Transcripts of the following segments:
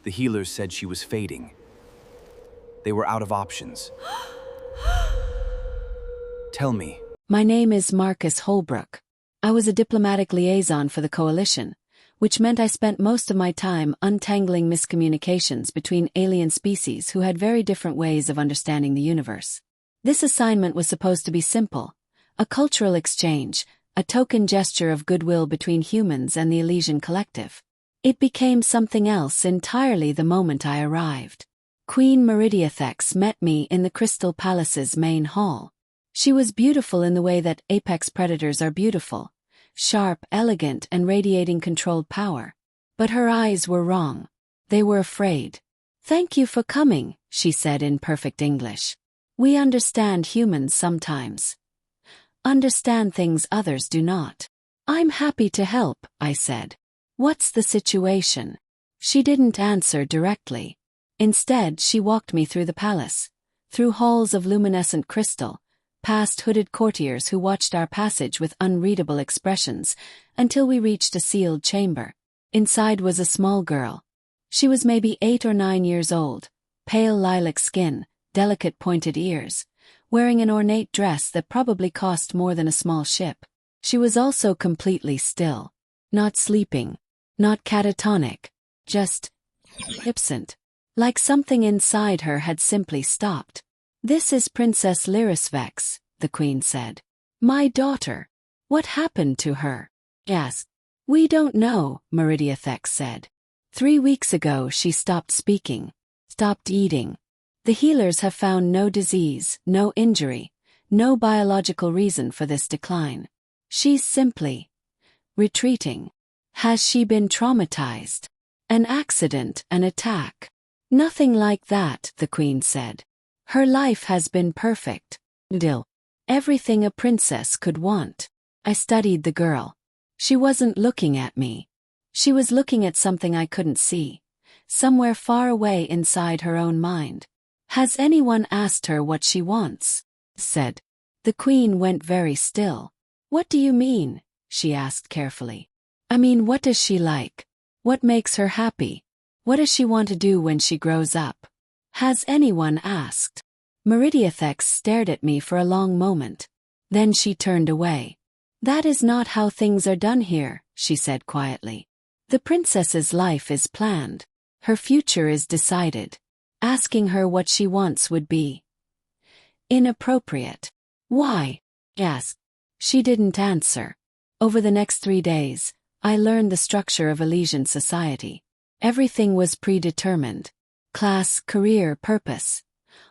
The healers said she was fading. They were out of options. Tell me. My name is Marcus Holbrook. I was a diplomatic liaison for the coalition, which meant I spent most of my time untangling miscommunications between alien species who had very different ways of understanding the universe. This assignment was supposed to be simple, a cultural exchange, a token gesture of goodwill between humans and the Elysian Collective. It became something else entirely the moment I arrived. Queen Meridiathex met me in the Crystal Palace's main hall. She was beautiful in the way that apex predators are beautiful, sharp, elegant, and radiating controlled power. But her eyes were wrong. They were afraid. "Thank you for coming," she said in perfect English. "We understand humans sometimes. Understand things others do not." "I'm happy to help," I said. "What's the situation?" She didn't answer directly. Instead, she walked me through the palace, through halls of luminescent crystal, past hooded courtiers who watched our passage with unreadable expressions, until we reached a sealed chamber. Inside was a small girl. She was maybe 8 or 9 years old, pale lilac skin, delicate pointed ears, wearing an ornate dress that probably cost more than a small ship. She was also completely still. Not sleeping. Not catatonic. Just absent. Like something inside her had simply stopped. "This is Princess Lyrisvex," the queen said. "My daughter. What happened to her?" asked. "We don't know," Meridiathex said. 3 weeks ago she stopped speaking, stopped eating. The healers have found no disease, no injury, no biological reason for this decline. She's simply retreating. Has she been traumatized? An accident, an attack? Nothing like that, the queen said. Her life has been perfect. Everything a princess could want. I studied the girl. She wasn't looking at me. She was looking at something I couldn't see, somewhere far away inside her own mind. "Has anyone asked her what she wants?" said. The queen went very still. "What do you mean?" she asked carefully. "I mean, what does she like? What makes her happy? What does she want to do when she grows up? Has anyone asked?" Meridiathex stared at me for a long moment. Then she turned away. "That is not how things are done here," she said quietly. "The princess's life is planned. Her future is decided. Asking her what she wants would be inappropriate." "Why?" asked. She didn't answer. Over the next 3 days, I learned the structure of Elysian society. Everything was predetermined. Class, career, purpose.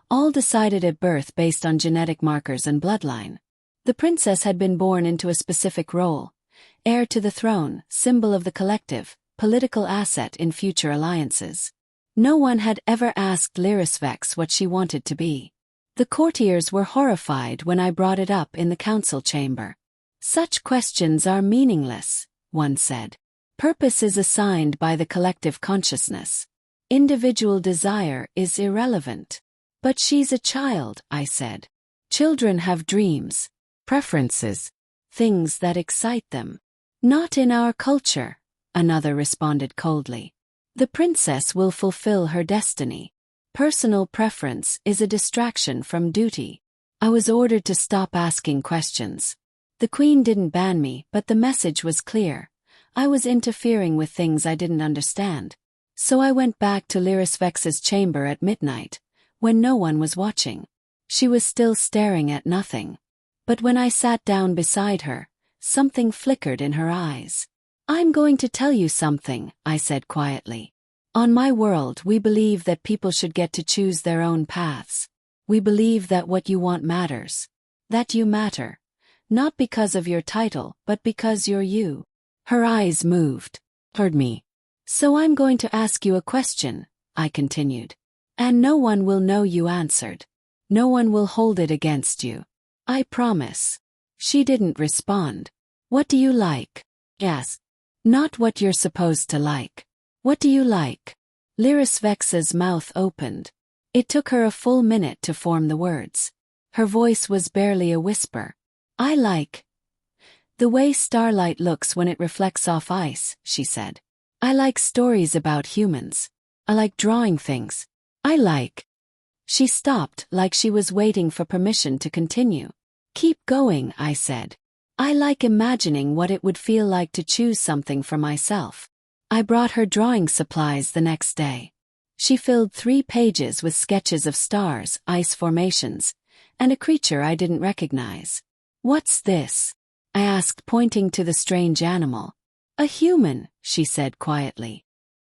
All decided at birth based on genetic markers and bloodline. The princess had been born into a specific role. Heir to the throne, symbol of the collective, political asset in future alliances. No one had ever asked Lyrisvex what she wanted to be. The courtiers were horrified when I brought it up in the council chamber. "Such questions are meaningless," one said. "Purpose is assigned by the collective consciousness. Individual desire is irrelevant." "But she's a child," I said. "Children have dreams, preferences, things that excite them." "Not in our culture," another responded coldly. "The princess will fulfill her destiny. Personal preference is a distraction from duty." I was ordered to stop asking questions. The queen didn't ban me, but the message was clear. I was interfering with things I didn't understand. So I went back to Lyrisvex's chamber at midnight, when no one was watching. She was still staring at nothing. But when I sat down beside her, something flickered in her eyes. "I'm going to tell you something," I said quietly. "On my world, we believe that people should get to choose their own paths. We believe that what you want matters. That you matter. Not because of your title, but because you're you." Her eyes moved. "Heard me. So I'm going to ask you a question," I continued. "And no one will know you answered. No one will hold it against you. I promise." She didn't respond. "What do you like?" asked. "Not what you're supposed to like. What do you like?" Lyrisvex's mouth opened. It took her a full minute to form the words. Her voice was barely a whisper. "I like the way starlight looks when it reflects off ice," she said. "I like stories about humans. I like drawing things. I like. She stopped like she was waiting for permission to continue. Keep going, I said. I like imagining what it would feel like to choose something for myself. I brought her drawing supplies the next day. She filled 3 pages with sketches of stars, ice formations, and a creature I didn't recognize. What's this? I asked, pointing to the strange animal. A human, she said quietly.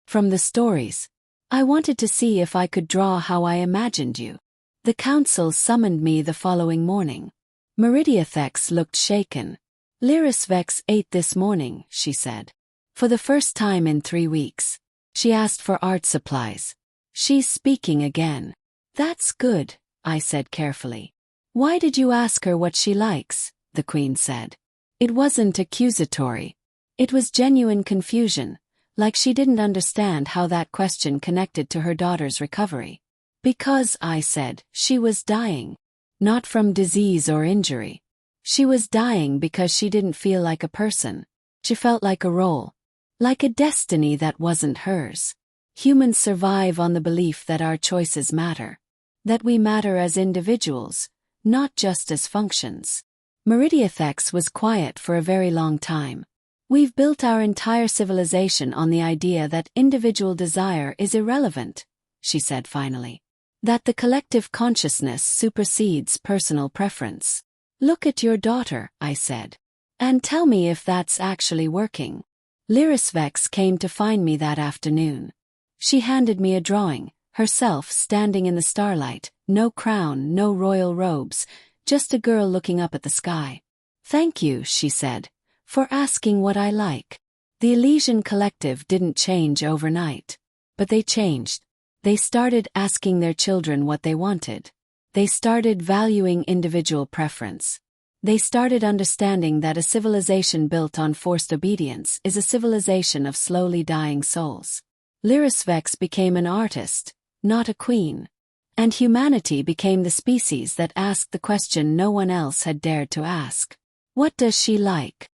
From the stories. I wanted to see if I could draw how I imagined you. The council summoned me the following morning. Meridiathex looked shaken. Lyrisvex ate this morning, she said. For the first time in 3 weeks. She asked for art supplies. She's speaking again. That's good, I said carefully. Why did you ask her what she likes? The queen said. It wasn't accusatory. It was genuine confusion, like she didn't understand how that question connected to her daughter's recovery. Because, I said, she was dying. Not from disease or injury. She was dying because she didn't feel like a person. She felt like a role. Like a destiny that wasn't hers. Humans survive on the belief that our choices matter. That we matter as individuals, not just as functions. Meridiathex was quiet for a very long time. We've built our entire civilization on the idea that individual desire is irrelevant, she said finally. That the collective consciousness supersedes personal preference. Look at your daughter, I said. And tell me if that's actually working. Lyrisvex came to find me that afternoon. She handed me a drawing, herself standing in the starlight, no crown, no royal robes, just a girl looking up at the sky. Thank you, she said, for asking what I like. The Elysian Collective didn't change overnight. But they changed. They started asking their children what they wanted. They started valuing individual preference. They started understanding that a civilization built on forced obedience is a civilization of slowly dying souls. Lyrisvex became an artist, not a queen. And humanity became the species that asked the question no one else had dared to ask. What does she like?